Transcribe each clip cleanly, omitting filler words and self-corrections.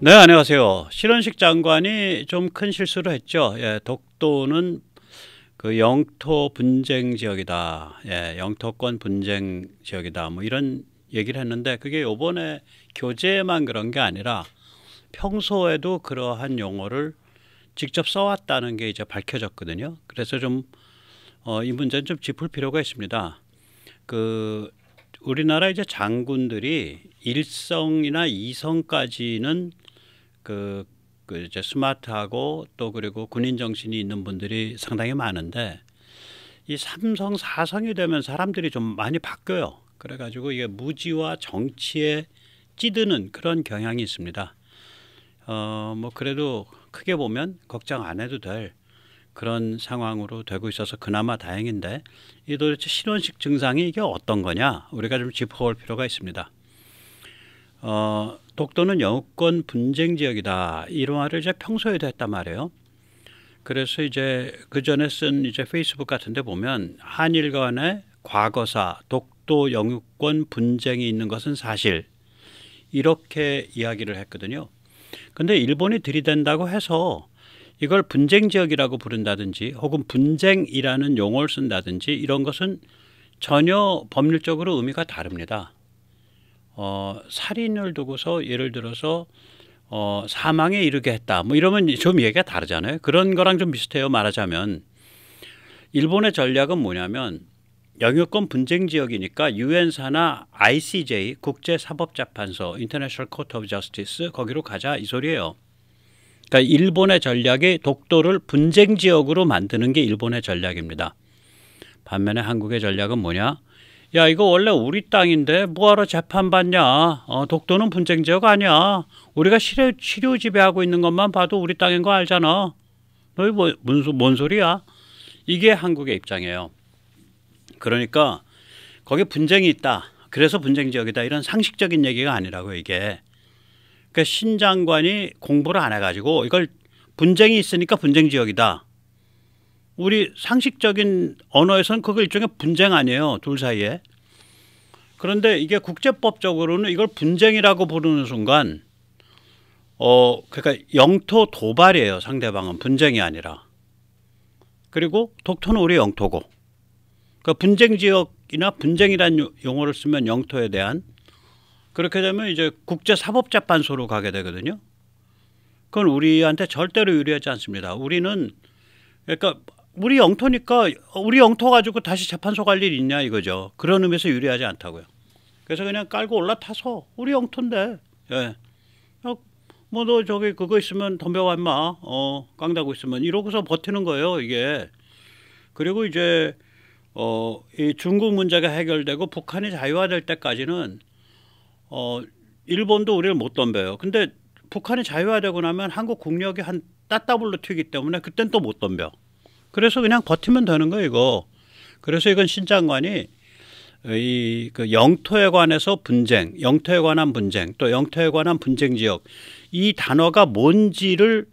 네, 안녕하세요. 신원식 장관이 좀 큰 실수를 했죠. 예, 독도는 그 영토 분쟁 지역이다. 예, 영토권 분쟁 지역이다. 뭐 이런 얘기를 했는데 그게 요번에 교재에만 그런 게 아니라 평소에도 그러한 용어를 직접 써왔다는 게 이제 밝혀졌거든요. 그래서 좀 이 문제는 좀 짚을 필요가 있습니다. 그 우리나라 이제 장군들이 일성이나 이성까지는 그, 그 이제 스마트하고 또 그리고 군인 정신이 있는 분들이 상당히 많은데 이 삼성 사성이 되면 사람들이 좀 많이 바뀌어요. 그래가지고 이게 무지와 정치에 찌드는 그런 경향이 있습니다. 뭐 그래도 크게 보면 걱정 안 해도 될 그런 상황으로 되고 있어서 그나마 다행인데 이 도대체 신원식 증상이 이게 어떤 거냐 우리가 좀 짚어볼 필요가 있습니다. 독도는 영유권 분쟁 지역이다. 이런 말을 이제 평소에도 했단 말이에요. 그래서 이제 그 전에 쓴 이제 페이스북 같은데 보면 한일 간의 과거사 독도 영유권 분쟁이 있는 것은 사실 이렇게 이야기를 했거든요. 근데 일본이 들이댄다고 해서 이걸 분쟁 지역이라고 부른다든지 혹은 분쟁이라는 용어를 쓴다든지 이런 것은 전혀 법률적으로 의미가 다릅니다. 살인을 두고서 예를 들어서 사망에 이르게 했다. 뭐 이러면 좀 얘기가 다르잖아요. 그런 거랑 좀 비슷해요. 말하자면 일본의 전략은 뭐냐면 영유권 분쟁 지역이니까 유엔사나 ICJ 국제사법재판소 International Court of Justice 거기로 가자 이 소리예요. 그러니까 일본의 전략이 독도를 분쟁 지역으로 만드는 게 일본의 전략입니다. 반면에 한국의 전략은 뭐냐? 야, 이거 원래 우리 땅인데 뭐하러 재판받냐? 독도는 분쟁 지역 아니야. 우리가 치료 지배하고 있는 것만 봐도 우리 땅인 거 알잖아. 너희 뭔 소리야? 이게 한국의 입장이에요. 그러니까 거기 분쟁이 있다. 그래서 분쟁 지역이다. 이런 상식적인 얘기가 아니라고 이게. 그러니까 신 장관이 공부를 안 해가지고 이걸 분쟁이 있으니까 분쟁 지역이다. 우리 상식적인 언어에서는 그거 일종의 분쟁 아니에요. 둘 사이에. 그런데 이게 국제법적으로는 이걸 분쟁이라고 부르는 순간 그러니까 영토 도발이에요. 상대방은 분쟁이 아니라. 그리고 독도는 우리 영토고. 그러니까 분쟁 지역이나 분쟁이라는 용어를 쓰면 영토에 대한 그렇게 되면 이제 국제사법재판소로 가게 되거든요. 그건 우리한테 절대로 유리하지 않습니다. 우리는 그러니까 우리 영토니까 우리 영토 가지고 다시 재판소 갈 일 있냐 이거죠. 그런 의미에서 유리하지 않다고요. 그래서 그냥 깔고 올라타서 우리 영토인데 예. 뭐 너 저기 그거 있으면 덤벼와 임마 깡다고 있으면 이러고서 버티는 거예요 이게. 그리고 이제 이 중국 문제가 해결되고 북한이 자유화될 때까지는 일본도 우리를 못 덤벼요. 근데 북한이 자유화되고 나면 한국 국력이 한 따따블로 튀기 때문에 그땐 또 못 덤벼. 그래서 그냥 버티면 되는 거예요 이거. 그래서 이건 신 장관이 그 영토에 관해서 분쟁, 영토에 관한 분쟁, 또 영토에 관한 분쟁 지역 이 단어가 뭔지를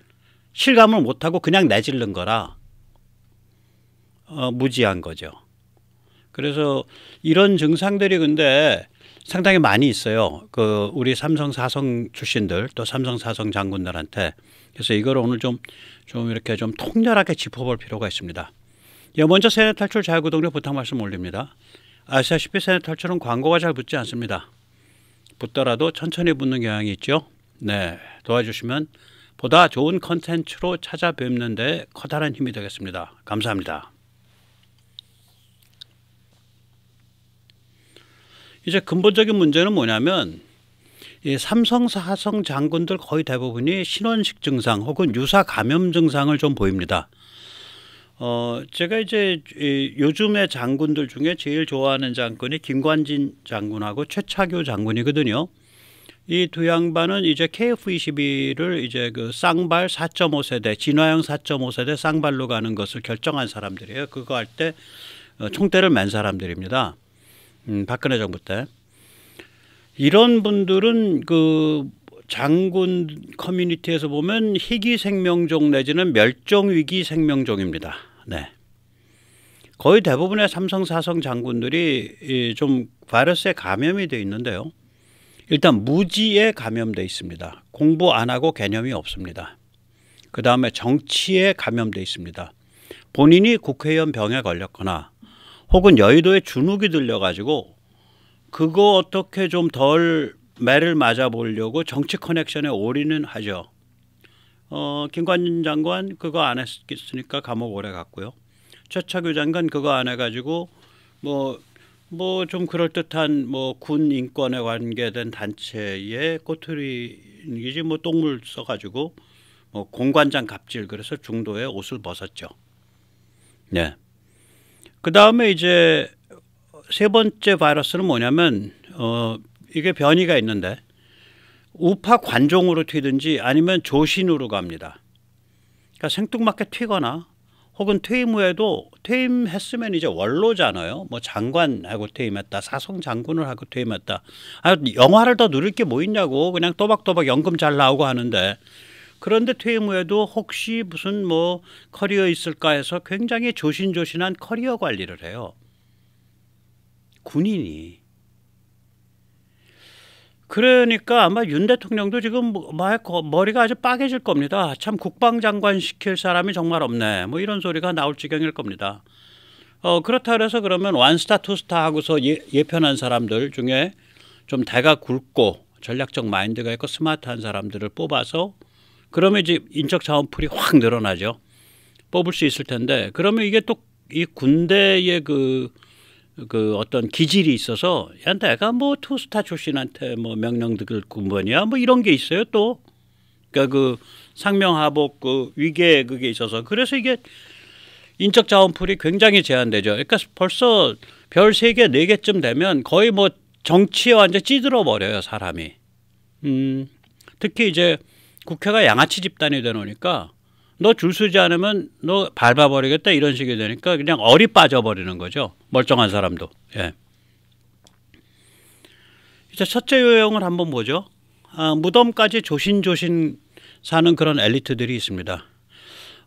실감을 못하고 그냥 내질른 거라 무지한 거죠. 그래서 이런 증상들이 근데 상당히 많이 있어요. 그 우리 삼성 사성 출신들 또 삼성 사성 장군들한테. 그래서 이걸 오늘 좀 이렇게 좀 통렬하게 짚어볼 필요가 있습니다. 먼저 세뇌 탈출 자유구독료 부탁 말씀 올립니다. 아시다시피 세뇌 탈출은 광고가 잘 붙지 않습니다. 붙더라도 천천히 붙는 경향이 있죠. 네, 도와주시면 보다 좋은 컨텐츠로 찾아뵙는 데 커다란 힘이 되겠습니다. 감사합니다. 이제 근본적인 문제는 뭐냐면 이 삼성 사성 장군들 거의 대부분이 신원식 증상 혹은 유사 감염 증상을 좀 보입니다. 제가 이제 요즘의 장군들 중에 제일 좋아하는 장군이 김관진 장군하고 최차교 장군이거든요. 이 두 양반은 이제 KF-21을 이제 그 쌍발 4.5세대 진화형 4.5세대 쌍발로 가는 것을 결정한 사람들이에요. 그거 할 때 총대를 맨 사람들입니다. 박근혜 정부 때. 이런 분들은 그 장군 커뮤니티에서 보면 희귀 생명종 내지는 멸종위기 생명종입니다. 네. 거의 대부분의 삼성 사성 장군들이 좀 바이러스에 감염이 되어 있는데요. 일단 무지에 감염돼 있습니다. 공부 안 하고 개념이 없습니다. 그 다음에 정치에 감염돼 있습니다. 본인이 국회의원 병에 걸렸거나 혹은 여의도에 주눅이 들려가지고 그거 어떻게 좀 덜 매를 맞아보려고 정치 커넥션에 올인은 하죠. 김관진 장관 그거 안 했으니까 감옥 오래 갔고요. 최차규 장관 그거 안 해가지고 뭐 좀 그럴듯한 뭐 군 인권에 관계된 단체에 꼬투리이지 뭐 똥물 써가지고 뭐 공관장 갑질 그래서 중도에 옷을 벗었죠. 네. 그 다음에 이제 세 번째 바이러스는 뭐냐면 이게 변이가 있는데 우파 관종으로 튀든지 아니면 조신으로 갑니다. 그러니까 생뚱맞게 튀거나 혹은 퇴임 후에도 퇴임했으면 이제 원로잖아요. 뭐 장관하고 퇴임했다, 사성 장군을 하고 퇴임했다. 영화를 더 누릴 게 뭐 있냐고 그냥 또박또박 연금 잘 나오고 하는데 그런데 퇴임 후에도 혹시 무슨 뭐 커리어 있을까 해서 굉장히 조신조신한 커리어 관리를 해요. 군인이. 그러니까 아마 윤 대통령도 지금 머리가 아주 빠개질 겁니다. 참 국방장관 시킬 사람이 정말 없네. 뭐 이런 소리가 나올 지경일 겁니다. 그렇다 그래서 그러면 원스타 투스타 하고서 예편한 사람들 중에 좀 대가 굵고 전략적 마인드가 있고 스마트한 사람들을 뽑아서 그러면 이제 인적 자원풀이 확 늘어나죠. 뽑을 수 있을 텐데 그러면 이게 또 이 군대의 그 어떤 기질이 있어서 야 내가 뭐 투스타 출신한테 뭐 명령 듣고 뭐냐 뭐 이런 게 있어요 또. 그러니까 그 상명하복 그 위계 그게 있어서 그래서 이게 인적 자원풀이 굉장히 제한되죠. 그러니까 벌써 별 3개, 4개쯤 되면 거의 뭐 정치에 완전 찌들어 버려요 사람이. 특히 이제 국회가 양아치 집단이 되놓으니까 너 줄 서지 않으면 너 밟아버리겠다 이런 식이 되니까 그냥 얼이 빠져버리는 거죠. 멀쩡한 사람도. 예. 이제 첫째 요령을 한번 보죠. 무덤까지 조신조신 사는 그런 엘리트들이 있습니다.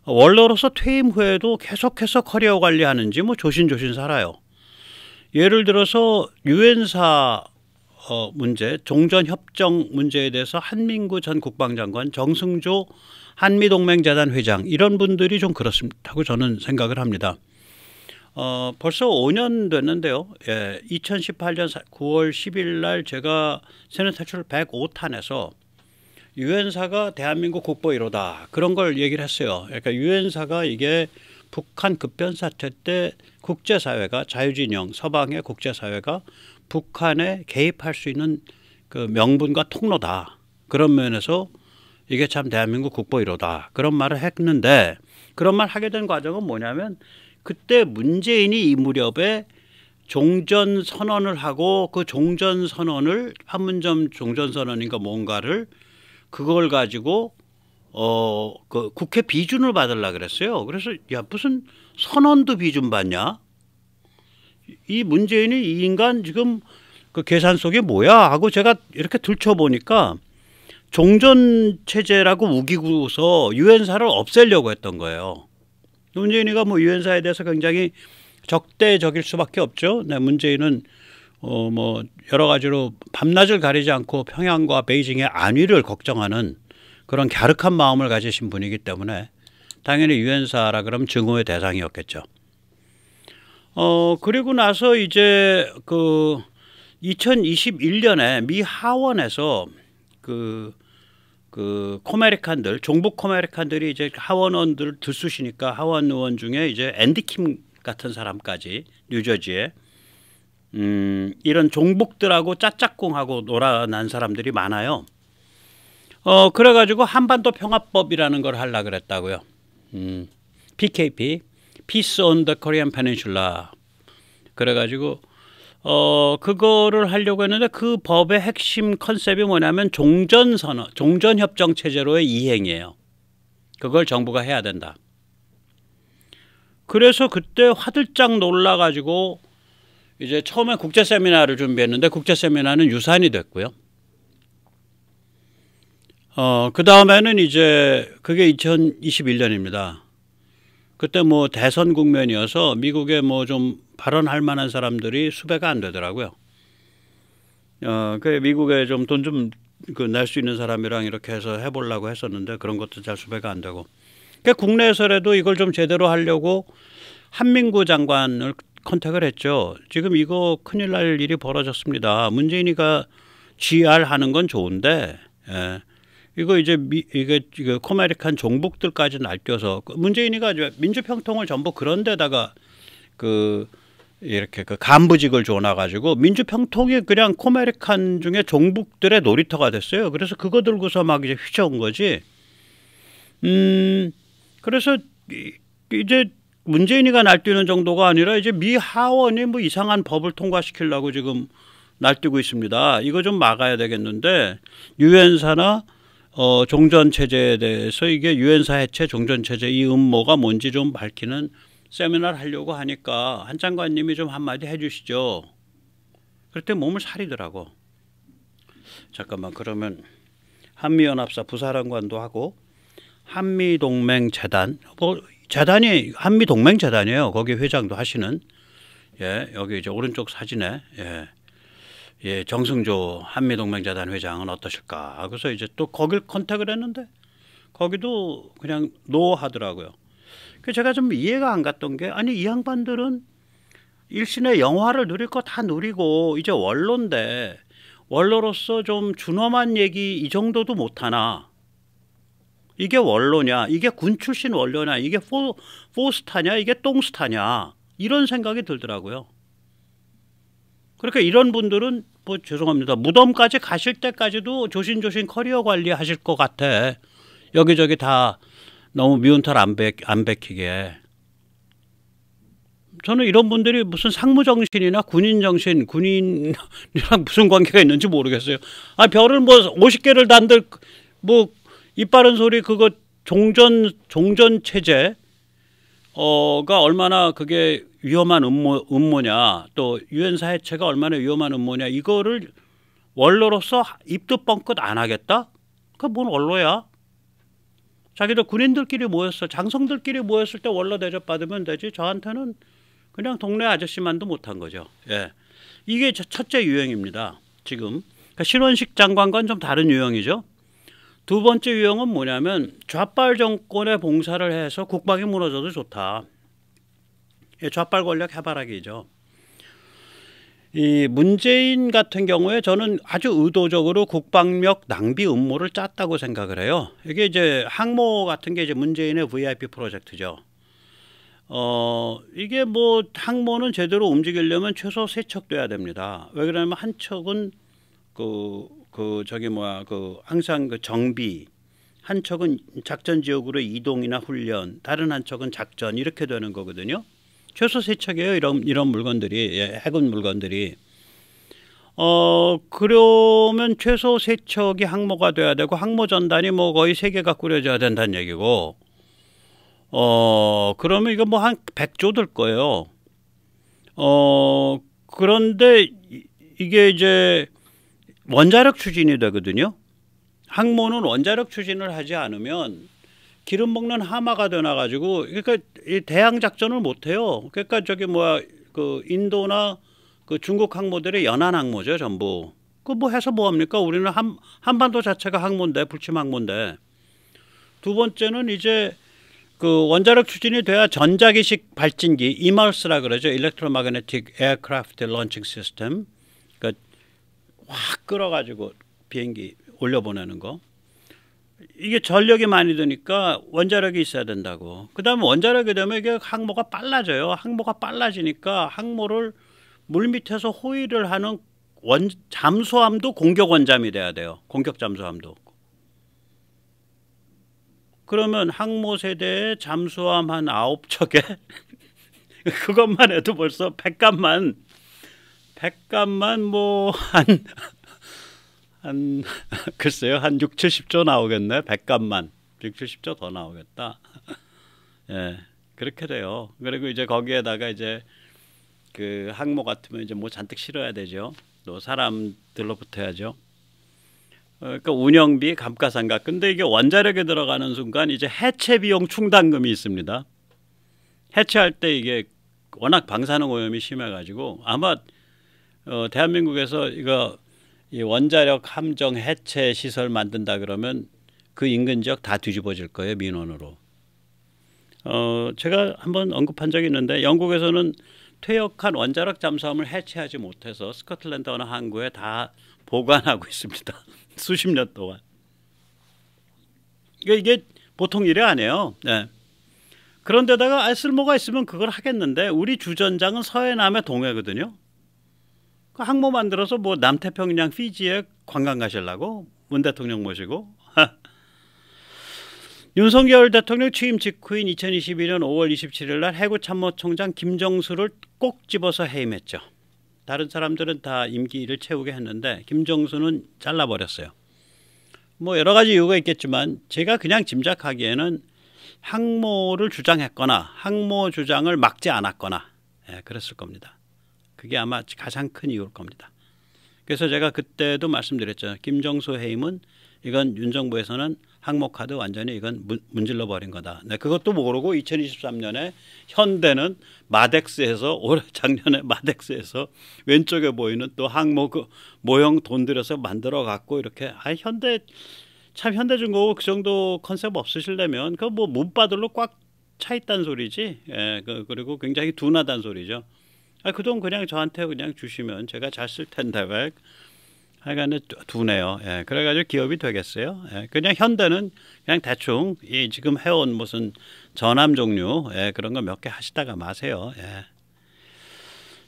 원로로서 퇴임 후에도 계속해서 커리어 관리하는지 뭐 조신조신 살아요. 예를 들어서 유엔사 문제, 종전협정 문제에 대해서 한민구 전 국방장관, 정승조 한미동맹재단 회장 이런 분들이 좀 그렇다고 저는 생각을 합니다. 벌써 5년 됐는데요. 예, 2018년 9월 10일 날 제가 세뇌 탈출 105탄에서 유엔사가 대한민국 국보 1호다 그런 걸 얘기를 했어요. 그러니까 유엔사가 이게 북한 급변 사태 때 국제사회가 자유진영 서방의 국제사회가 북한에 개입할 수 있는 그 명분과 통로다. 그런 면에서 이게 참 대한민국 국보 1호다. 그런 말을 했는데 그런 말 하게 된 과정은 뭐냐면 그때 문재인이 이 무렵에 종전선언을 하고 그 종전선언을 판문점 종전선언인가 뭔가를 그걸 가지고 그 국회 비준을 받으려고 그랬어요. 그래서 야 무슨 선언도 비준 받냐? 이 문재인이 이 인간 지금 그 계산 속에 뭐야 하고 제가 이렇게 들춰보니까 종전 체제라고 우기고서 유엔사를 없애려고 했던 거예요. 문재인이가 뭐 유엔사에 대해서 굉장히 적대적일 수밖에 없죠. 네, 문재인은 뭐 여러 가지로 밤낮을 가리지 않고 평양과 베이징의 안위를 걱정하는 그런 갸륵한 마음을 가지신 분이기 때문에 당연히 유엔사라 그러면 증오의 대상이었겠죠. 그리고 나서 이제 그 2021년에 미 하원에서 그 코메리칸들, 종북 코메리칸들이 이제 하원원들을 들쑤시니까 하원 의원 중에 이제 앤디킴 같은 사람까지 뉴저지에 이런 종북들하고 짝짝꿍하고 놀아난 사람들이 많아요. 그래가지고 한반도 평화법이라는 걸 하려고 그랬다고요. PKP, Peace on the Korean Peninsula. 그래가지고 그거를 하려고 했는데 그 법의 핵심 컨셉이 뭐냐면 종전선언, 종전협정 체제로의 이행이에요. 그걸 정부가 해야 된다. 그래서 그때 화들짝 놀라가지고 이제 처음에 국제 세미나를 준비했는데 국제 세미나는 유산이 됐고요. 그 다음에는 이제 그게 2021년입니다. 그때 뭐 대선 국면이어서 미국에 뭐 좀 발언할 만한 사람들이 수배가 안 되더라고요. 그 미국에 좀 돈 좀 그 낼 수 있는 사람이랑 이렇게 해서 해보려고 했었는데 그런 것도 잘 수배가 안 되고. 그러니까 국내에서라도 이걸 좀 제대로 하려고 한민구 장관을 컨택을 했죠. 지금 이거 큰일 날 일이 벌어졌습니다. 문재인이가 GR 하는 건 좋은데, 예. 이거 이제 이게 코메리칸 종북들까지 날뛰어서 문재인이가 민주평통을 전부 그런 데다가 이렇게 간부직을 줘놔가지고 민주평통이 그냥 코메리칸 중에 종북들의 놀이터가 됐어요. 그래서 그거 들고서 막 이제 휘저은 거지. 그래서 이제 문재인이가 날뛰는 정도가 아니라 이제 미 하원이 뭐 이상한 법을 통과시키려고 지금 날뛰고 있습니다. 이거 좀 막아야 되겠는데 유엔사나 종전 체제에 대해서 이게 유엔사 해체 종전 체제 이 음모가 뭔지 좀 밝히는 세미나를 하려고 하니까 한 장관님이 좀 한마디 해주시죠. 그랬더니 몸을 사리더라고. 잠깐만, 그러면 한미연합사 부사령관도 하고 한미동맹재단, 뭐 재단이 한미동맹재단이에요. 거기 회장도 하시는, 예, 여기 이제 오른쪽 사진에, 예, 정승조 한미동맹재단 회장은 어떠실까? 그래서 이제 또 거길 컨택을 했는데 거기도 그냥 노 하더라고요. 제가 좀 이해가 안 갔던 게, 아니 이 양반들은 일신의 영화를 누릴 거 다 누리고 이제 원로인데 원로로서 좀 준엄한 얘기 이 정도도 못하나? 이게 원로냐? 이게 군 출신 원로냐? 이게 포스타냐? 이게 똥스타냐? 이런 생각이 들더라고요. 그러니까 이런 분들은 뭐 죄송합니다. 무덤까지 가실 때까지도 조신조신 커리어 관리하실 것 같아. 여기저기 다 너무 미운 털 안 베키게. 저는 이런 분들이 무슨 상무정신이나 군인정신, 군인이랑 무슨 관계가 있는지 모르겠어요. 아, 별을 뭐 50개를 단들 뭐 입 바른 소리 그거 종전 체제 가 얼마나 그게 위험한 음모냐, 또 유엔사 해체가 얼마나 위험한 음모냐, 이거를 원로로서 입도 뻥끗 안 하겠다? 그게 뭔 원로야? 자기들 군인들끼리 모였어, 장성들끼리 모였을 때 원로 대접 받으면 되지. 저한테는 그냥 동네 아저씨만도 못한 거죠. 예, 이게 첫째 유형입니다. 지금 그러니까 신원식 장관과는 좀 다른 유형이죠. 두 번째 유형은 뭐냐면 좌빨 정권에 봉사를 해서 국방이 무너져도 좋다. 좌빨 권력 해바라기죠. 이 문재인 같은 경우에 저는 아주 의도적으로 국방력 낭비 음모를 짰다고 생각을 해요. 이게 이제 항모 같은 게 이제 문재인의 VIP 프로젝트죠. 이게 뭐 항모는 제대로 움직이려면 최소 3척 돼야 됩니다. 왜 그러냐면 한 척은 항상 정비, 한 척은 작전 지역으로 이동이나 훈련, 다른 한 척은 작전, 이렇게 되는 거거든요. 최소 3척이에요. 이런 물건들이, 예, 해군 물건들이. 그러면 최소 3척이 항모가 돼야 되고, 항모 전단이 뭐 거의 3개가 꾸려져야 된다는 얘기고, 그러면 이거 뭐 한 100조 들 거예요. 그런데 이게 이제 원자력 추진이 되거든요. 항모는 원자력 추진을 하지 않으면 기름 먹는 하마가 되나 가지고, 그러니까 이 대항 작전을 못 해요. 그러니까 인도나 중국 항모들의 연안 항모죠, 전부. 뭐 해서 뭐 합니까? 우리는 한반도 자체가 항모인데, 불침 항모인데. 두 번째는 이제 원자력 추진이 돼야 전자기식 발진기, 이멀스라 그러죠. Electromagnetic Aircraft Launching System. 그러니까 확 끌어가지고 비행기 올려보내는 거. 이게 전력이 많이 드니까 원자력이 있어야 된다고. 그 다음에 원자력이 되면 이게 항모가 빨라져요. 항모가 빨라지니까 항모를 물 밑에서 호위를 하는 잠수함도 공격 원잠이 돼야 돼요. 공격 잠수함도. 그러면 항모 세대에 잠수함 한 9척에 그것만 해도 벌써 백값만 뭐 글쎄요, 한 6, 70조 나오겠네. 백값만 6, 70조 더 나오겠다. 예, 그렇게 돼요. 그리고 이제 거기에다가 이제 항모 같으면 이제 뭐 잔뜩 실어야 되죠. 또 사람들로 붙어야죠. 그러니까 운영비, 감가상각. 근데 이게 원자력에 들어가는 순간 이제 해체 비용 충당금이 있습니다. 해체할 때 이게 워낙 방사능 오염이 심해가지고 아마 대한민국에서 이거 이 원자력 함정 해체 시설 만든다 그러면 그 인근 지역 다 뒤집어질 거예요, 민원으로. 제가 한번 언급한 적이 있는데 영국에서는 퇴역한 원자력 잠수함을 해체하지 못해서 스코틀랜드 어느 항구에 다 보관하고 있습니다. 수십 년 동안. 이게 보통 일이 아니에요. 네. 그런데다가 쓸모가 있으면 그걸 하겠는데 우리 주전장은 서해남의 동해거든요. 그 항모 만들어서 뭐 남태평양 피지에 관광 가시려고 문 대통령 모시고. 윤석열 대통령 취임 직후인 2022년 5월 27일 날 해군참모총장 김정수를 꼭 집어서 해임했죠. 다른 사람들은 다 임기를 채우게 했는데 김정수는 잘라버렸어요. 뭐 여러 가지 이유가 있겠지만 제가 그냥 짐작하기에는 항모를 주장했거나 항모 주장을 막지 않았거나 그랬을 겁니다. 그게 아마 가장 큰 이유일 겁니다. 그래서 제가 그때도 말씀드렸죠. 김정수 해임은 이건 윤 정부에서는 항모 카드 완전히 이건 문질러 버린 거다. 네, 그것도 모르고 2023년에 현대는 마덱스에서 올해 작년에 마덱스에서 왼쪽에 보이는 또 항모 그 모형 돈 들여서 만들어 갖고 이렇게 현대 참 현대중공업 그 정도 컨셉 없으시려면 그 뭐 문바들로 꽉 차 있다는 소리지. 그리고 굉장히 둔하다는 소리죠. 그 돈 그냥 저한테 그냥 주시면 제가 잘 쓸 텐데 왜? 하여간에 두네요. 그래가지고 기업이 되겠어요. 그냥 현대는 그냥 대충 지금 해온 무슨 전함 종류 그런 거 몇 개 하시다가 마세요.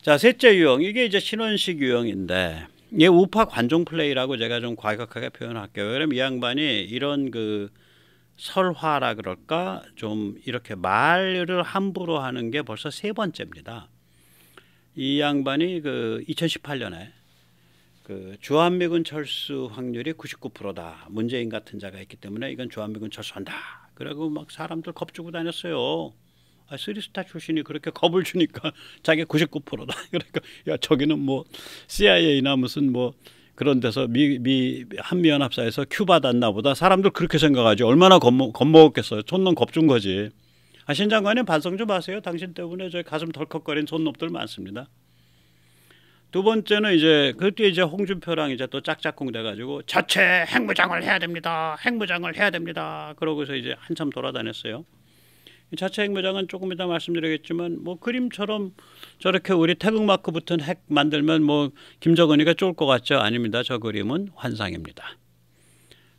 자, 셋째 유형 이게 이제 신원식 유형인데 이게 우파 관종 플레이라고 제가 좀 과격하게 표현할게요. 왜냐면 이 양반이 이런 그 설화라 그럴까 좀 이렇게 말을 함부로 하는 게 벌써 세 번째입니다. 이 양반이 그 2018년에 그 주한미군 철수 확률이 99%다. 문재인 같은 자가 있기 때문에 이건 주한미군 철수한다. 그리고 막 사람들 겁주고 다녔어요. 쓰리스타 출신이 그렇게 겁을 주니까 자기 99%다. 그러니까 야 저기는 뭐 CIA나 무슨 뭐 그런 데서 한미연합사에서 큐 받았나 보다. 사람들 그렇게 생각하지. 얼마나 겁먹었겠어요. 촌놈 겁준 거지. 신 장관님 반성 좀 하세요. 당신 때문에 저희 가슴 덜컥거린 손놈들 많습니다. 두 번째는 이제 그때 이제 홍준표랑 이제 또 짝짝꿍 돼가지고 자체 핵무장을 해야 됩니다. 핵무장을 해야 됩니다. 그러고서 이제 한참 돌아다녔어요. 자체 핵무장은 조금 이따 말씀드리겠지만 뭐 그림처럼 저렇게 우리 태극마크 붙은 핵 만들면 뭐 김정은이가 쫄 것 같죠? 아닙니다. 저 그림은 환상입니다.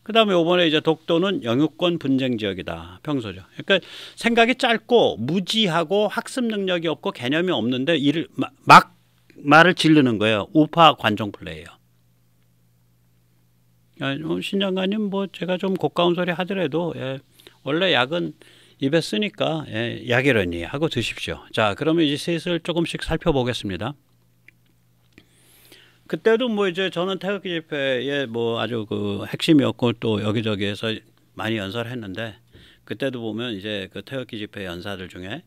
그 다음에 이번에 이제 독도는 영유권 분쟁 지역이다. 평소죠. 그러니까 생각이 짧고 무지하고 학습 능력이 없고 개념이 없는데 이를 막 말을 지르는 거예요. 우파 관종 플레이예요. 신 장관님 뭐 제가 좀 고가운 소리 하더라도 원래 약은 입에 쓰니까 약이라니 하고 드십시오. 자, 그러면 이제 슬슬 조금씩 살펴보겠습니다. 그때도 뭐 이제 저는 태극기 집회에 뭐 아주 그 핵심이었고 또 여기저기에서 많이 연설을 했는데 그때도 보면 이제 그 태극기 집회 연사들 중에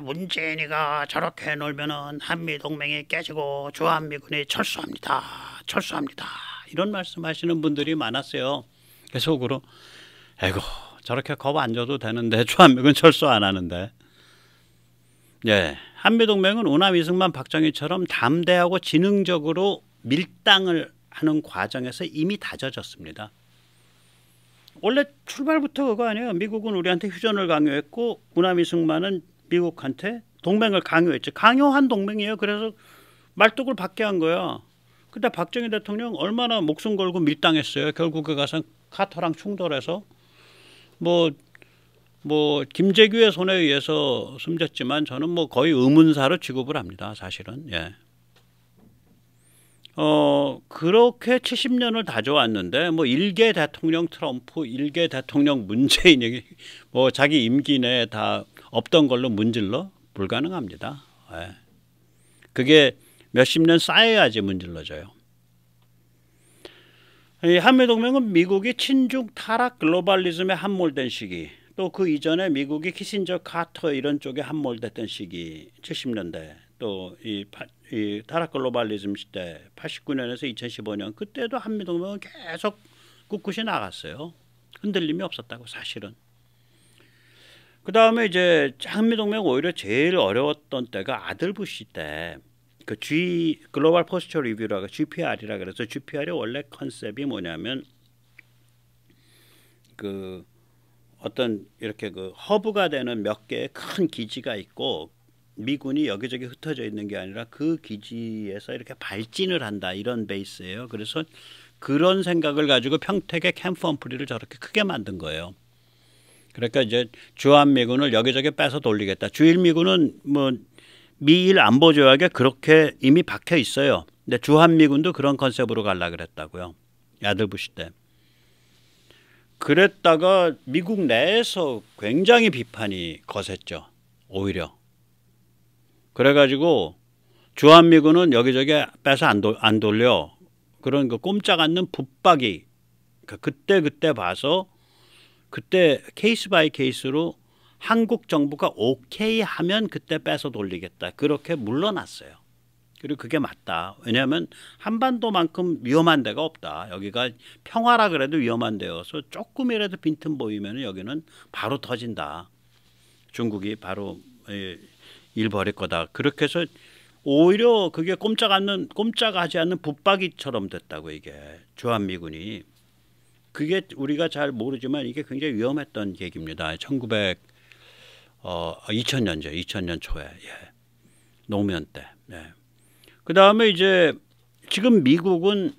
문재인이가 저렇게 놀면은 한미동맹이 깨지고 주한미군이 철수합니다. 철수합니다. 이런 말씀하시는 분들이 많았어요. 그래서 속으로 에이고 저렇게 겁 안 줘도 되는데 주한미군 철수 안 하는데. 한미동맹은 우남 이승만 박정희처럼 담대하고 지능적으로 밀당을 하는 과정에서 이미 다져졌습니다. 원래 출발부터 그거 아니에요. 미국은 우리한테 휴전을 강요했고 우남 이승만은 미국한테 동맹을 강요했죠. 강요한 동맹이에요. 그래서 말뚝을 받게 한 거야. 근데 박정희 대통령 얼마나 목숨 걸고 밀당했어요. 결국에 가서 카터랑 충돌해서 뭐 김재규의 손에 의해서 숨졌지만 저는 뭐 거의 의문사로 취급을 합니다. 사실은. 그렇게 70년을 다져왔는데 뭐 1개 대통령 트럼프, 1개 대통령 문재인이 뭐 자기 임기 내에 다 없던 걸로 문질러 불가능합니다. 그게 몇십 년 쌓여야지 문질러져요. 이 한미동맹은 미국이 친중 타락 글로벌리즘에 함몰된 시기, 또 그 이전에 미국이 키신저 카터 이런 쪽에 함몰됐던 시기 70년대, 또 이 타락 글로벌리즘 시대 89년에서 2015년 그때도 한미동맹은 계속 꿋꿋이 나갔어요. 흔들림이 없었다고 사실은. 그 다음에 이제 한미동맹 오히려 제일 어려웠던 때가 아들 부시 때. 그 글로벌 포스처 리뷰라고 GPR이라 그래서 GPR의 원래 컨셉이 뭐냐면 그 어떤 이렇게 그 허브가 되는 몇 개의 큰 기지가 있고 미군이 여기저기 흩어져 있는 게 아니라 그 기지에서 이렇게 발진을 한다 이런 베이스예요. 그래서 그런 생각을 가지고 평택의 캠프 험프리를 저렇게 크게 만든 거예요. 그러니까 이제 주한미군을 여기저기 빼서 돌리겠다. 주일미군은 뭐 미일 안보 조약에 그렇게 이미 박혀 있어요. 근데 주한미군도 그런 컨셉으로 가려고 그랬다고요. 야들 부시 때. 그랬다가 미국 내에서 굉장히 비판이 거셌죠. 오히려. 그래가지고 주한미군은 여기저기 빼서 안 돌려. 그런 그 꼼짝 않는 붙박이. 그때 봐서 그때 케이스 바이 케이스로 한국 정부가 오케이 하면 그때 빼서 돌리겠다. 그렇게 물러났어요. 그리고 그게 맞다. 왜냐하면 한반도만큼 위험한 데가 없다. 여기가 평화라 그래도 위험한 데여서 조금이라도 빈틈 보이면 여기는 바로 터진다. 중국이 바로 일 벌일 거다. 그렇게 해서 오히려 그게 꼼짝하지 않는 붙박이처럼 됐다고 이게 주한미군이. 그게 우리가 잘 모르지만 이게 굉장히 위험했던 얘기입니다. 2000년 초에 노무현 때. 그 다음에 이제 지금 미국은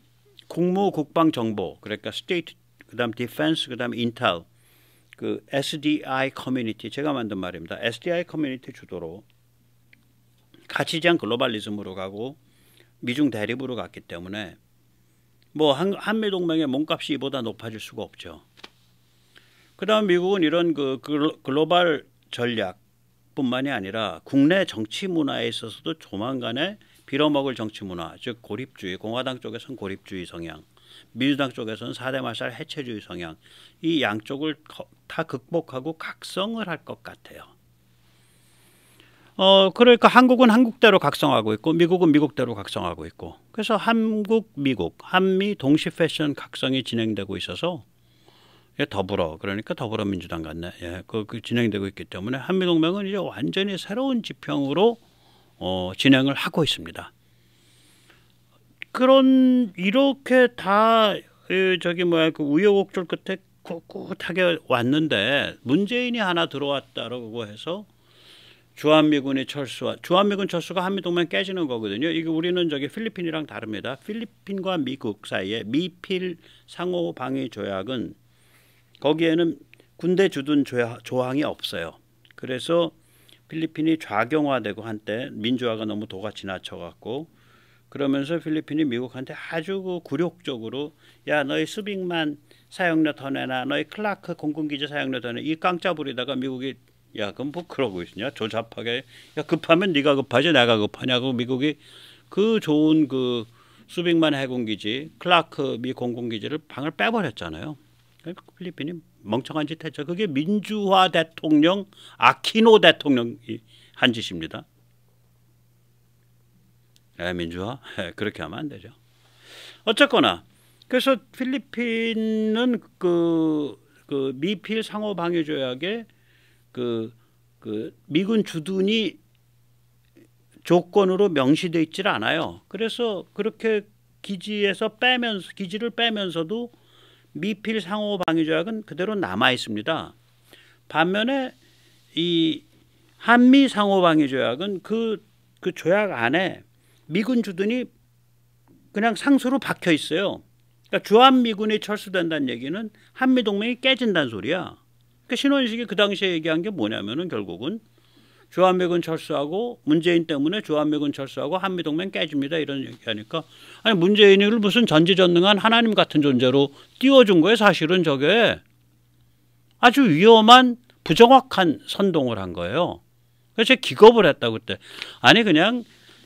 국무 국방 정보 그러니까 스테이트 그다음 디펜스 그다음 인텔 그 SDI 커뮤니티 제가 만든 말입니다. SDI 커뮤니티 주도로 가치지향 글로벌리즘으로 가고 미중 대립으로 갔기 때문에 뭐 한미 동맹의 몸값이 이보다 높아질 수가 없죠. 그다음 미국은 이런 그 글로벌 전략뿐만이 아니라 국내 정치 문화에 있어서도 조만간에 빌어먹을 정치 문화, 즉 고립주의, 공화당 쪽에서는 고립주의 성향, 민주당 쪽에서는 4대 마샬 해체주의 성향, 이 양쪽을 다 극복하고 각성을 할 것 같아요. 그러니까 한국은 한국대로 각성하고 있고 미국은 미국대로 각성하고 있고 그래서 한국, 미국, 한미 동시 패션 각성이 진행되고 있어서 그러니까 더불어민주당 같네. 그 진행되고 있기 때문에 한미동맹은 이제 완전히 새로운 지평으로 진행을 하고 있습니다. 이렇게 다 그 우여곡절 끝에 꿋꿋하게 왔는데 문재인이 하나 들어왔다라고 해서 주한미군 철수가 한미동맹 깨지는 거거든요. 이게 우리는 필리핀이랑 다릅니다. 필리핀과 미국 사이에 미필 상호 방위 조약은 거기에는 군대 주둔 조항이 없어요. 그래서 필리핀이 좌경화되고 한때 민주화가 너무 도가 지나쳐갖고 그러면서 필리핀이 미국한테 아주 굴욕적으로 야 너희 수빅만 사용료 더 내놔 너희 클라크 공군기지 사용료 더 내놔 이 깡짜 부리다가 미국이 야 그럼 뭐 그러고 있으냐 조잡하게 야 급하면 네가 급하지 내가 급하냐고 미국이 그 좋은 그 수빅만 해군기지 클라크 미 공군기지를 방을 빼버렸잖아요. 필리핀이 멍청한 짓 했죠. 그게 민주화 대통령 아키노 대통령이 한 짓입니다. 민주화? 그렇게 하면 안 되죠. 어쨌거나 그래서 필리핀은 그 미필 상호 방위 조약에 그 미군 주둔이 조건으로 명시되어 있질 않아요. 그래서 그렇게 기지를 빼면서도 미필 상호 방위 조약은 그대로 남아 있습니다. 반면에 이 한미 상호 방위 조약은 그 조약 안에 미군 주둔이 그냥 상수로 박혀 있어요. 그러니까 주한미군이 철수된다는 얘기는 한미 동맹이 깨진다는 소리야. 그러니까 신원식이 그 당시에 얘기한 게 뭐냐면은 결국은 주한미군 철수하고 문재인 때문에 주한미군 철수하고 한미동맹 깨집니다. 이런 얘기하니까 아니 문재인을 무슨 전지전능한 하나님 같은 존재로 띄워준 거예요. 사실은 저게 아주 위험한 부정확한 선동을 한 거예요. 그래서 기겁을 했다고 그때. 아니 그냥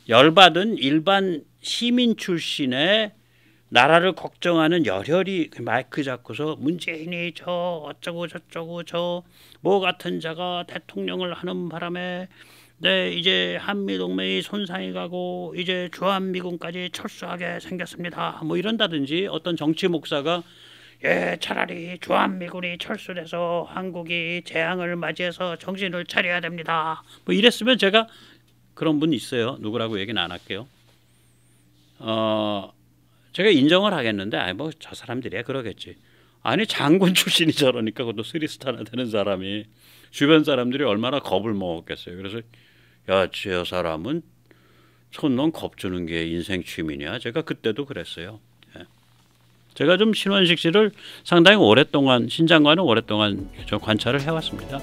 열받은 일반 시민 출신의 나라를 걱정하는 열혈이 마이크 잡고서 문재인이 저 어쩌고 저쩌고 저 뭐 같은 자가 대통령을 하는 바람에 이제 한미동맹이 손상이 가고 이제 주한미군까지 철수하게 생겼습니다. 뭐 이런다든지 어떤 정치 목사가 차라리 주한미군이 철수돼서 한국이 재앙을 맞이해서 정신을 차려야 됩니다. 뭐 이랬으면 제가 그런 분 있어요. 누구라고 얘기는 안 할게요. 제가 인정을 하겠는데 아니 뭐 저 사람들이야 그러겠지. 아니 장군 출신이 저러니까 그것도 스리스타나 되는 사람이 주변 사람들이 얼마나 겁을 먹었겠어요. 그래서 야, 저 사람은 손놈 겁주는 게 인생 취미냐. 제가 그때도 그랬어요. 예. 제가 좀 신원식 씨를 상당히 오랫동안 신장관은 오랫동안 좀 관찰을 해왔습니다.